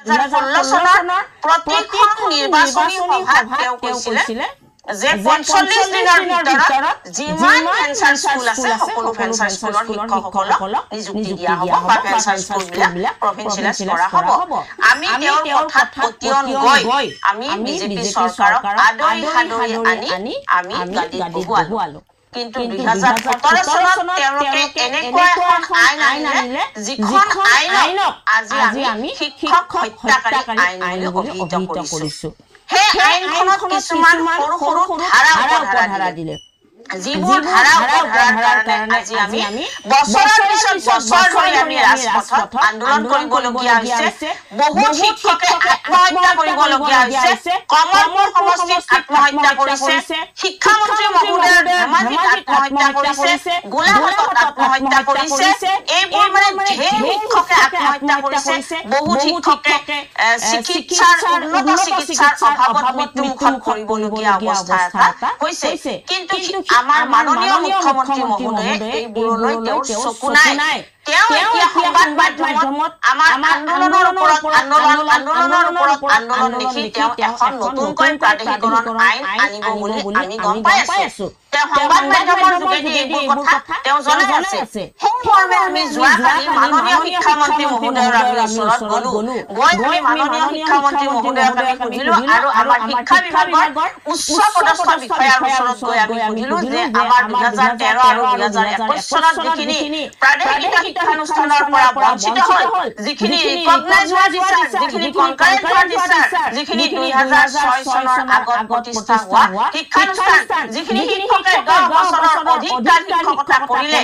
2016 চনৰ প্ৰতিখন নিৰ্বাচনী সভাত তেওঁ কৈছিলে যে 45 দিনৰ ভিতৰত যিমান ফেঞ্চাৰ স্কুল আছে সকলো ফেঞ্চাৰ স্কুলৰ শিক্ষকসকলক নিযুক্তি দিয়া হ'ব বা ফেঞ্চাৰ স্কুলবিলাক প্ৰভিন্সিয়েলাইজ কৰা হ'ব আমি তেওঁৰ কথাত পতিয়ন গৈ আমি বিজেপি চৰকাৰক আদৰি আনি আমি গাদীত বহুৱালো কিন্তু 2017 চনত তেওঁলোকে এনেকুৱা এখন আইন আনিলে যিখন আইনক আজি আমি শিক্ষক হত্যাকাৰী আইন বুলি অভিহিত কৰিছো হে আইনখনত কিছুমান সৰু ধাৰা দিলে যিবোৰ ধাৰা উপধাৰাৰ কাৰণে আজি আমি বছৰৰ পিছত বছৰ ধৰি আমি ৰাজপথত আন্দোলন কৰিবলগীয়া হৈছে বহু শিক্ষকে আত্মহত্যা কৰিবলগীয়া হৈছে কমলপুৰ সমষ্টিত আত্মহত্যা কৰিছে শিক্ষামন্ত্ৰী মহোদয়ে ধেমাজিত আত্মহত্যা কৰিছে গোলাঘাটত আত্মহত্যা কৰিছে এইবোৰ মানে ঢেৰ শিক্ষকে আত্মহত্যা কৰিছে বহু শিক্ষকে উন্নত চিকিৎসাৰ অভাৱত মৃত্যুমুখত পৰিবলগীয়া অৱস্থা এটা হৈছে কিন্তু আমাৰ মাননীয় মুখ্যমন্ত্ৰী মহোদয়ে এইবোৰলৈ তেওঁৰ চকু নাই তেওঁ এতিয়া সংবাদ মাধ্যমত আমাৰ আন্দোলনৰ ওপৰত আন্দোলন লিখি তেওঁ এখন নতুনকৈ প্ৰাদেশিকৰণ আইন আনিব বুলি আমি গম পাই আছো তেওঁ সংবাদ মাধ্যমৰ যোগেদি এইবোৰ কথা তেওঁ জনাই আছে সেই মৰ্মে আমি যোৱাকালি মাননীয় শিক্ষামন্ত্ৰী মহোদয়ৰ আমি ওচৰত গলো গৈ মাননীয় শিক্ষামন্ত্ৰী মহোদয়ক আমি সুধিলো আৰু আমাৰ শিক্ষা বিভাগৰ উচ্চ পদস্থ বিষয়াৰ ওচৰত গৈ আমি সুধিলো যে আমাৰ 2013 আৰু 2021 চনত যিখিনি প্ৰাদেশিক শিক্ষানুষ্ঠানৰ পৰা বঞ্চিত হ'ল যিখিনি ৰিকগনাইজ হোৱা টিচাৰ যিখিনি কনকাৰেন্ট হোৱা টিচাৰ যিখিনি 2006 চনৰ আগত প্ৰতিষ্ঠা হোৱা শিক্ষানুষ্ঠান যিখিনি শিক্ষকে 10 বছৰৰ অধিক কাল শিক্ষকতা কৰিলে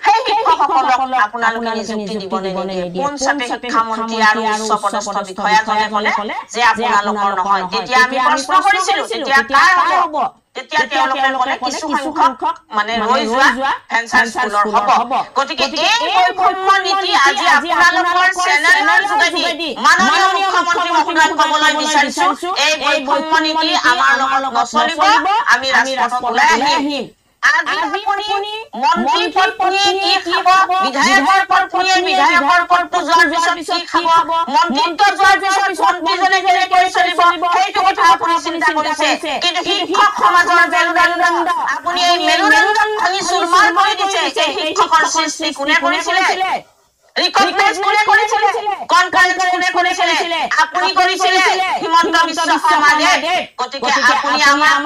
সেই শিক্ষকসকলক আপোনালোকে নিযুক্তি দিব নিদিয়ে কোন চাপে শিক্ষামন্ত্ৰী আৰু উচ্চ পদস্থ বিষয়াজনে ক'লে যে আপোনালোকৰ নহয় তেতিয়া আমি প্ৰশ্ন কৰিছিলো তেতিয়া কাৰ হ'ব তেতিয়া তেওঁলোকে ক'লে কিছু সংখ্যক মানে ৰৈ যোৱা ফেঞ্চাৰ স্কুলৰ হ'ব গতিকে এই বৈষম্য নীতি আজি আপোনালোকৰ চেনেলৰ যোগেদি মাননীয় মুখ্যমন্ত্ৰী মহোদয়ক ক'বলৈ বিচাৰিছো এই বৈষম্য নীতি আমাৰ লগত নচলিব আমি ৰাজপথত ওলাই আহিম আজি আপুনি মন্ত্ৰী পত্নীয়ে কি খাব বিধায়কৰ পত্নীয়ে বিধায়কৰ পদটো যোৱাৰ পিছত কি খাব মন্ত্ৰীত্ব যোৱাৰ পিছত মন্ত্ৰীজনে কেনেকৈ চলিব সেইটো কথা আপুনি চিন্তা কৰিছে কিন্তু শিক্ষক সমাজৰ মেৰুদণ্ড আপুনি এই মেৰুদণ্ড ভাঙি চুৰমাৰ কৰি দিছে এই শিক্ষকৰ সৃষ্টি কোনে কৰিছিলে ৰিকগনাইজ কোনে কৰিছিলে কনকাৰেন্ট কোনে কৰিছিলে আপুনি কৰিছিলে হিমন্ত বিশ্ব শৰ্মাদেৱ গতিকে আপুনি আমাক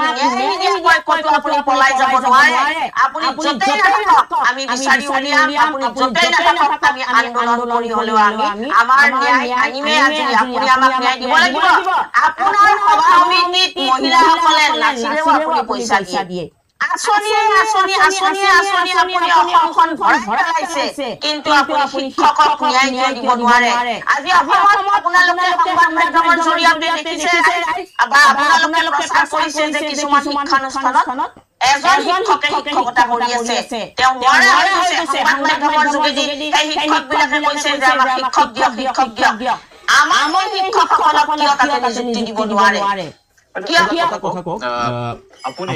নিদিয়াকৈ কৈতো আপুনি পলাই যাব নোৱাৰে আপুনি য'তেই নাথাকক আমি বিচাৰি উলিয়াম আপুনি য'তেই নাথাকক আমি আন্দোলন কৰি হ'লেও আমি আমাৰ ন্যায় আনিমে আজি আপুনি আমাক ন্যায় দিব লাগিব আপোনাৰ সভা সমিতিত মহিলাসকলে নাচিলেও আপুনি পইচা দিয়ে আঁচনি আপুনি অসমখন ভৰাই পেলাইছে কিন্তু আপুনি শিক্ষকক ন্যায় দিব নোৱাৰে আজি অসমত আপোনালোকে সংবাদ মাধ্যমৰ জৰিয়তে দেখিছে বা আপোনালোকে প্ৰচাৰ কৰিছে যে কিছুমান শিক্ষানুষ্ঠানত এজন শিক্ষকে শিক্ষকতা কৰি আছে তেওঁ নোৱাৰা হৈ গৈছে সংবাদ মাধ্যমৰ যোগেদি এই শিক্ষকবিলাকে কৈছে যে আমাক শিক্ষক দিয়ক আমাৰ শিক্ষকসকলক কিয় তাতে নিযুক্তি দিব নোৱাৰে কিয় কথা কওক আপুনি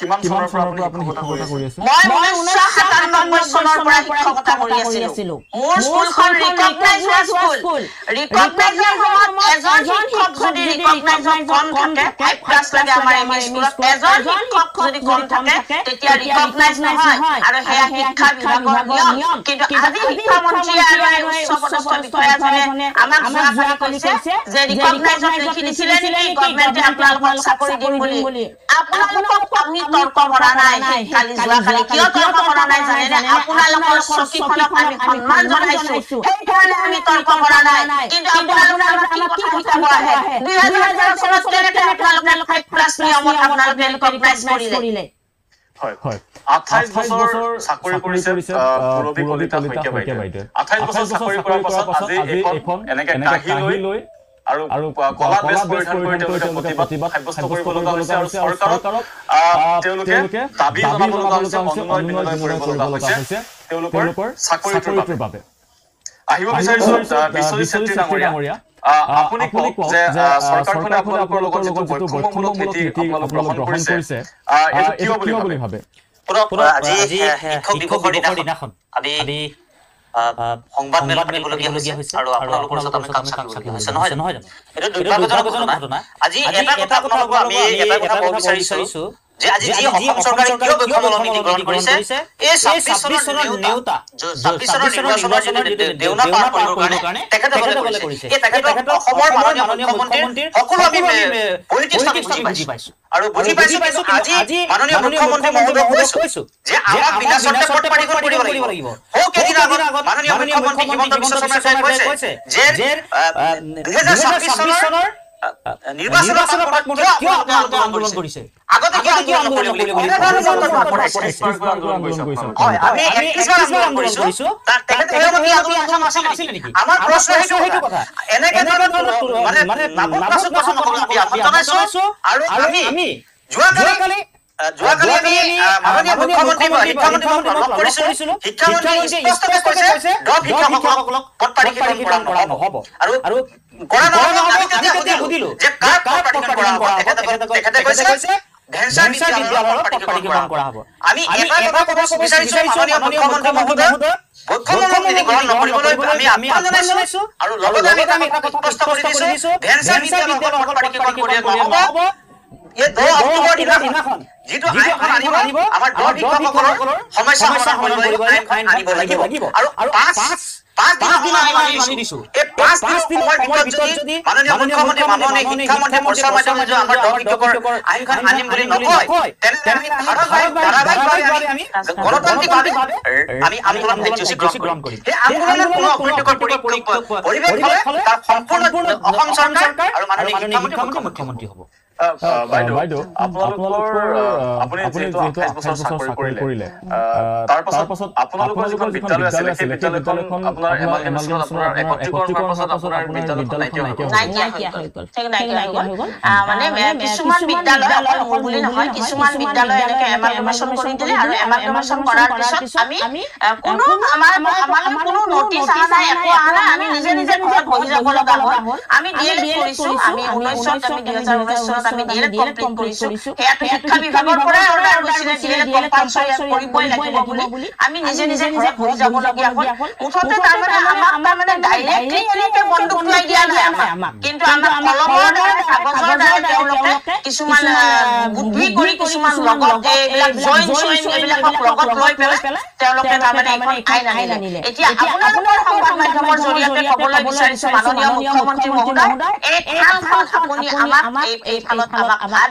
কিমান চনৰ পৰা আপুনি শিক্ষকতা কৰি আছে মই 1997 চনৰ পৰা শিক্ষকতা কৰি আছিলো মোৰ স্কুলখন ৰিকগনাইজ স্কুল ৰিকগনাইজৰ সময়ত এজন শিক্ষক যদি ৰিকগনাইজৰ কম থাকে 5 ক্লাছ লাগে আমাৰ এমই স্কুলত এজন শিক্ষক যদি কম থাকে তেতিয়া ৰিকগনাইজ নহয় আৰু হেয়া শিক্ষা বিভাগৰ নিয়ম কিন্তু আজি শিক্ষামন্ত্ৰী আৰু উচ্চ পদস্থ বিষয়াজনে আমাক যোৱাকালি কৈছে যে ৰিকগনাইজত লিখি দিছিলে নেকি গভৰ্ণমেণ্টে আপোনালোকক চাকৰি দিম বুলি আপোনালোকক আমি তৰ্ক কৰা নাই কালি যোৱাকালি কিয় তৰ্ক কৰা নাই জানেনে আপোনালোকৰ চকীখনক আমি সন্মান জনাইছো সেইকাৰণে আমি তৰ্ক কৰা নাই কিন্তু আপোনালোকে আমাক কি কথা শিকাব আহে 2011 চনত কেনেকৈ আপোনালোকে 5 ক্লাছ নিয়মত আপোনালোকে ৰিকগনাইজ কৰিলে হয় 28 বছৰ চাকৰি কৰিছে পুৰবী কলিতা শইকীয়া বাইদেউ 28 বছৰ চাকৰি কৰাৰ পাছত আজি এখন এনেকৈ কাহি লৈ আৰু কলা বেছ পৰিধান কৰি তেওঁলোকে প্ৰতিবাদ সাব্যস্ত কৰিব লগা হৈছে আৰু চৰকাৰক তেওঁলোকে দাবী জনাব লগা হৈছে অনুনয় বিনয় কৰিব লগা হৈছে তেওঁলোকৰ চাকৰিটোৰ বাবে আহিব বিচাৰিছো বিশ্বজিৎ চেত্ৰী ডাঙৰীয়া আপুনি কওক যে চৰকাৰখনে আপোনালোকৰ লগত যিটো বৈষম্যমূলক নীতি আপোনালোক গ্ৰহণ কৰিছে এইটো কিয় বুলি ভাবে আজি শিক্ষক দিৱসৰ দিনাখন আমি সংবাদ মেল পাতিবলগীয়া হৈছে আৰু আপোনালোকৰ ওচৰত আমি কাম চাপিবলগীয়া হৈছে নহয় জানো এটা দুৰ্ভাগ্যজনক ঘটনা আজি এটা কথা আপোনালোকক আমি এটা কথা ক'ব বিচাৰিছো যে আজি যি অসম চৰকাৰে কিয় বৈষম্য নীতি গ্ৰহণ কৰিছে এই 26 চনৰ নেউতা 26 চনৰ নিৰ্বাচনৰ দেউনা পাৰ কৰিবৰ কাৰণে তেখেতসকলে কৰিছে এই তেখেতক অসমৰ মাননীয় মুখ্যমন্ত্ৰীৰ সকলো আমি পলিটিক্স বুজি পাইছো আৰু বুজি পাইছো কিন্তু আজি মাননীয় মুখ্যমন্ত্ৰী মহোদয়ক কৈছো যে আমাক বিনা চৰ্তে ভোট পাৰিব লাগিব কেইদিন আগত মাননীয় মুখ্যমন্ত্ৰী হিমন্ত বিশ্ব শৰ্মাই কৈছে যে 2026 চনৰ নিৰ্বাচনৰ কিয় আন্দোলন কৰিছে আগতে কি আন্দোলন কৰিব হয় আমি 31 বাৰ আন্দোলন কৰিছো তাৰ তেখেতে কি আন্দোলন আছিল নেকি আমাৰ প্ৰশ্ন সেইটো কথা এনেকে মানে নামক পাছত আমি জনাইছো আৰু আমি যোৱাকালি আমি মাননীয় মুখ্যমন্ত্ৰী শিক্ষামন্ত্ৰী লগ কৰিছিলো শিক্ষামন্ত্ৰী স্পষ্টকৈ কৈছে দল শিক্ষকসকলক পদ পাৰ্টিকৰণ কৰা নহব আৰু কৰা নহব আমি তেতিয়া সুধিলো যে কাৰ পদ পাৰ্টিকৰণ কৰা হ'ব তেখেতে কৈছে ভেঞ্চাৰ বিদ্যালয়ৰ পদ পাৰ্টিকৰণ কৰা হ'ব আমি এটা কথা ক'ব বিচাৰিছো মাননীয় মুখ্যমন্ত্ৰী মহোদয় বৈষম্য নীতি গ্ৰহণ নকৰিবলৈ আমি আহ্বান জনাইছো আৰু লগতে আমি এটা কথা স্পষ্ট কৰি দিছো ভেঞ্চাৰ বিদ্যালয়ৰ পদ পাৰ্টিকৰণ কৰিব নহব ये 2 অক্টোবৰ দিনাখন যেটো আইন আনিব আমাৰ দল শিক্ষকসকলৰ সমস্যা সমাধান কৰিবলৈ আনিব লাগিব আৰু 5 দিন আমি দিছো এই 5 দিন সময়ৰ ভিতৰত যদি মাননীয় মুখ্যমন্ত্ৰী মাননীয় শিক্ষামন্ত্ৰী প্ৰচাৰ মাধ্যমে যদি আমাৰ দল শিক্ষকৰ আইনখন আনিম বুলি নকয় তেনে ধাৰাবাহিকভাৱে আমি গণতান্ত্ৰিকভাৱে আমি আন্দোলন কাৰ্যসূচী গ্ৰহণ কৰিম এই আন্দোলনৰ কোনো অপ্ৰীতিকৰ পৰিৱেশ হ'লে তাৰ সম্পূৰ্ণ অসম চৰকাৰ আৰু মাননীয় শিক্ষামন্ত্ৰী মুখ্যমন্ত্ৰী হ'ব বাইদেউ আপুনি যিহেতু 28 বছৰ চাকৰি কৰিলে তাৰ পাছত আপোনালোকৰ যিখন বিদ্যালয় আছিলে সেই বিদ্যালয়খন আপোনাৰ এমালগেশ্যনৰ আপোনাৰ একত্ৰীকৰণ পাছত আপোনাৰ বিদ্যালয়খন নাইকিয়া হৈ গ'ল মানে কিছুমান বিদ্যালয় অকল বুলি নহয় কিছুমান বিদ্যালয় এনেকে এমালগেশ্যন কৰি দিলে আৰু এমালগেশ্যন কৰাৰ পিছত আমি কোনো আমাৰ কোনো নটিচ অহা নাই একো অহা নাই আমি নিজে ঘৰত বহি যাব লগা হ'ল আমি ডিএলএড কৰিছো আমি 2019 আমি ডিএলএড কমপ্লিট কৰিছো হেয়াটো শিক্ষা বিভাগৰ পৰা অৰ্ডাৰ গৈছিলে ডিএলএড কম্পালসৰি কৰিবই লাগিব বুলি আমি নিজে ঘৰত বহি যাব লগা হ'ল মুঠতে তাৰমানে আমাৰ মানে ডাইৰেক্টলি এনেকে বন্ধুক লৈ দিয়া নাই আমাক কিন্তু আমাৰ কলমৰ দ্বাৰা কাগজৰ দ্বাৰা তেওঁলোকে কিছুমান বুদ্ধি কৰি কিছুমান লগত এইবিলাক জইন এইবিলাকক লগত লৈ পেলাই তেওঁলোকে তাৰমানে এখন আইন আনিলে এতিয়া আপোনালোকৰ সংবাদ মাধ্যমৰ জৰিয়তে ক'বলৈ বিচাৰিছো মাননীয় মুখ্যমন্ত্ৰী মহোদয় এই ফালখন আপুনি আমাক এই ফালত আমাক ভাত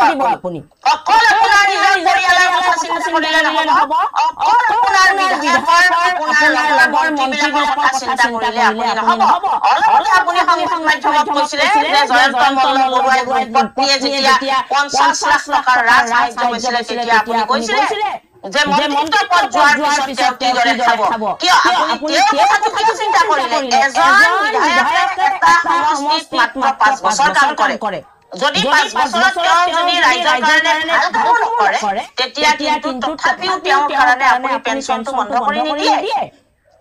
দিব আপুনি অকল আপোনাৰ নিজৰ পৰিয়ালৰ কথা চিন্তা কৰিলে নহব অকল আপোনাৰ বিধায়কৰ আপোনাৰ লগৰ মন্ত্ৰীবিলাকৰ কথা চিন্তা কৰিলে আপুনি নহব অলপতে আপুনি সংবাদ মাধ্যমত কৈছিলে যে জয়ন্ত মল্ল বৰুৱাই পত্নীয়ে যেতিয়া 50 লাখ টকাৰ ৰাজ সাহায্য হৈছিলে তেতিয়া আপুনি কৈছিলে যে মন্ত্ৰী পদ যোৱাৰ পিছত কিদৰে খাব কিয় আপুনি কথাটো কিয় চিন্তা কৰিলে এজন বিধায়কে এটা সমষ্টিত মাত্ৰ 5 বছৰ কাম কৰে যদি 5 বছৰত তেওঁ যদি ৰাইজৰ কাৰণে ভাল কাম নকৰে তেতিয়া কিন্তু তথাপিও তেওঁৰ কাৰণে আপুনি পেঞ্চনটো বন্ধ কৰি নিদিয়ে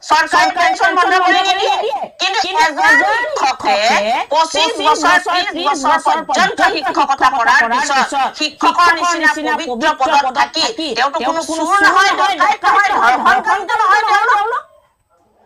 চৰকাৰে পেঞ্চন বন্ধ কৰি নিদিয়ে কিন্তু এজন শিক্ষকে 25 বছৰ 30 বছৰ পৰ্যন্ত শিক্ষকতা কৰাৰ পিছত শিক্ষকৰ নিচিনা পবিত্ৰ পদত থাকি তেওঁতো কোনো চুৰ নহয় ডকাইত নহয় ধৰ্ষণকাৰীটো নহয়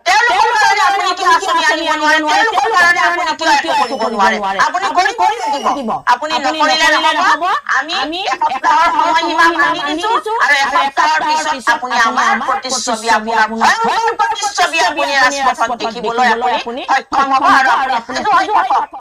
তেওঁলোকৰ কাৰণে আপুনি কি আঁচনি আনিব নোৱাৰে তেওঁলোকৰ কাৰণে আপুনি কিয় একো কৰিব নোৱাৰে আপুনি কৰি দিব আপুনি নকৰিলে নহব আমি এসপ্তাহৰ সময়সীমা মানি দিছো আৰু এসপ্তাহৰ পিছত আপুনি আমাৰ প্ৰতিচ্ছবি আপোনাৰ ভয়ংকৰ প্ৰতিচ্ছবি আপুনি ৰাজপথত দেখিবলৈ আপুনি সক্ষম হ'ব আৰু আপুনি